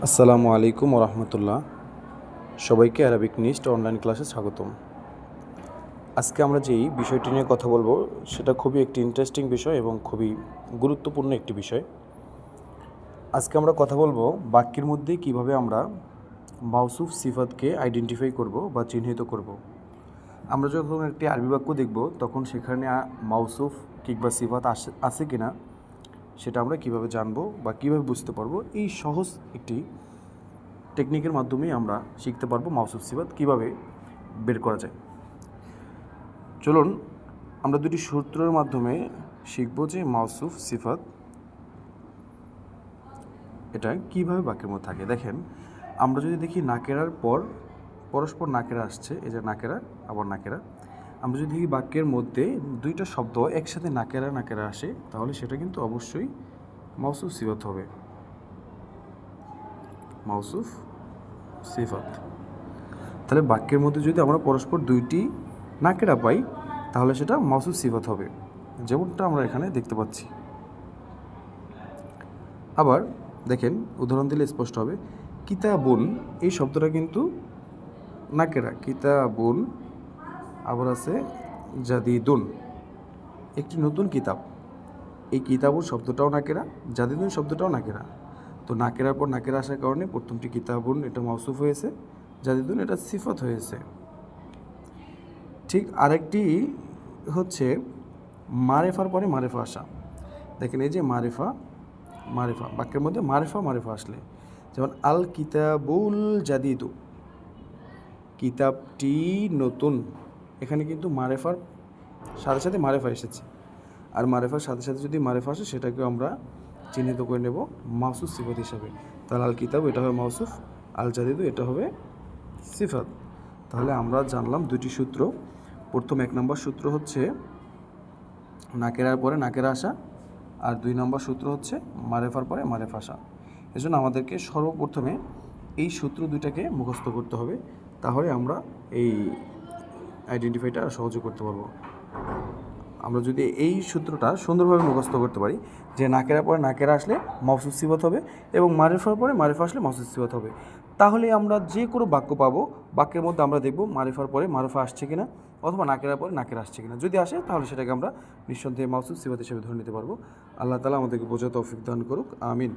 আসসালামু আলাইকুম ওরহমতুল্লাহ। সবাইকে অ্যারাবিক নিস্ট অনলাইন ক্লাসে স্বাগতম। আজকে আমরা যেই বিষয়টি নিয়ে কথা বলবো সেটা খুবই একটি ইন্টারেস্টিং বিষয় এবং খুবই গুরুত্বপূর্ণ একটি বিষয়। আজকে আমরা কথা বলবো বাক্যের মধ্যে কিভাবে আমরা মাওসুফ সিফাতকে আইডেন্টিফাই করব বা চিহ্নিত করব। আমরা যখন একটি আরবি বাক্য দেখব তখন সেখানে মাওসুফ কিংবা সিফাত আছে কিনা সেটা আমরা কিভাবে জানবো বা কিভাবে বুঝতে পারবো, এই সহজ একটি টেকনিকের মাধ্যমেই আমরা শিখতে পারবো মাওসুফ সিফাত কীভাবে বের করা যায়। চলুন আমরা দুটি সূত্রের মাধ্যমে শিখব যে মাওসুফ সিফাত এটা কীভাবে বাক্যের মধ্যে থাকে। দেখেন, আমরা যদি দেখি নাকেরার পর পরস্পর নাকেরা আসছে, এই যে নাকেরা আবার নাকেরা, আমরা যদি দেখি বাক্যের মধ্যে দুইটা শব্দ একসাথে নাকেরা নাকেরা আসে তাহলে সেটা কিন্তু অবশ্যই মাওসুফ সিফাত হবে। মাওসুফ সিফাত, তাহলে বাক্যের মধ্যে যদি আমরা পরস্পর দুইটি নাকেরা পাই তাহলে সেটা মাওসুফ সিফাত হবে, যেমনটা আমরা এখানে দেখতে পাচ্ছি। আবার দেখেন, উদাহরণ দিলে স্পষ্ট হবে। কিতাবুন, এই শব্দটা কিন্তু নাকেরা, কিতাবুন। আবার আছে জাদিদুন, একটি নতুন কিতাব। এই কিতাবুন শব্দটাও নাকেরা, জাদিদুন শব্দটাও নাকেরা। তো নাকেরার পর নাকেরা আসার কারণে প্রথমটি কিতাবুন এটা মাওসুফ হয়েছে, জাদিদুন এটা সিফাত হয়েছে। ঠিক আরেকটি হচ্ছে মারেফার পরে মারেফা আসা। দেখেন, এই যে মারেফা মারেফা, বাক্যের মধ্যে মারেফা মারেফা আসলে, যেমন আল কিতাবুল জাদিদু, কিতাবটি নতুন। এখানে কিন্তু মারেফার সাথে সাথে মারেফা এসেছে, আর মারেফার সাথে সাথে যদি মারেফা আসে সেটাকে আমরা চিহ্নিত করে নেব মাওসুফ সিফাত হিসাবে। তাহলে আল কিতাব এটা হবে মাওসুফ, আল জাদিদু এটা হবে সিফাত। তাহলে আমরা জানলাম দুটি সূত্র। প্রথম 1 নম্বর সূত্র হচ্ছে নাকেরার পরে নাকেরা আসা, আর 2 নম্বর সূত্র হচ্ছে মারেফার পরে মারেফা আসা। এজন্য আমাদেরকে সর্বপ্রথমে এই সূত্র দুইটাকে মুখস্থ করতে হবে, তাহলে আমরা এই আইডেন্টিফাইটা সহজে করতে পারবো। আমরা যদি এই সূত্রটা সুন্দরভাবে মুখস্থ করতে পারি যে নাকেরার পরে নাকেরা আসলে মাওসুফ সিফাত হবে এবং মারেফার পরে মারেফা আসলে মাওসুফ সিফাত হবে, তাহলে আমরা যে কোনো বাক্য পাবো, বাক্যের মধ্যে আমরা দেখব মারেফার পরে মারেফা আসছে কিনা অথবা নাকেরার পরে নাকেরা আসছে কিনা। যদি আসে তাহলে সেটাকে আমরা নিঃসন্দেহে মাওসুফ সিফাত হিসেবে ধরে নিতে পারবো। আল্লাহ তাআলা আমাদেরকে বোঝার তৌফিক দান করুক, আমিন।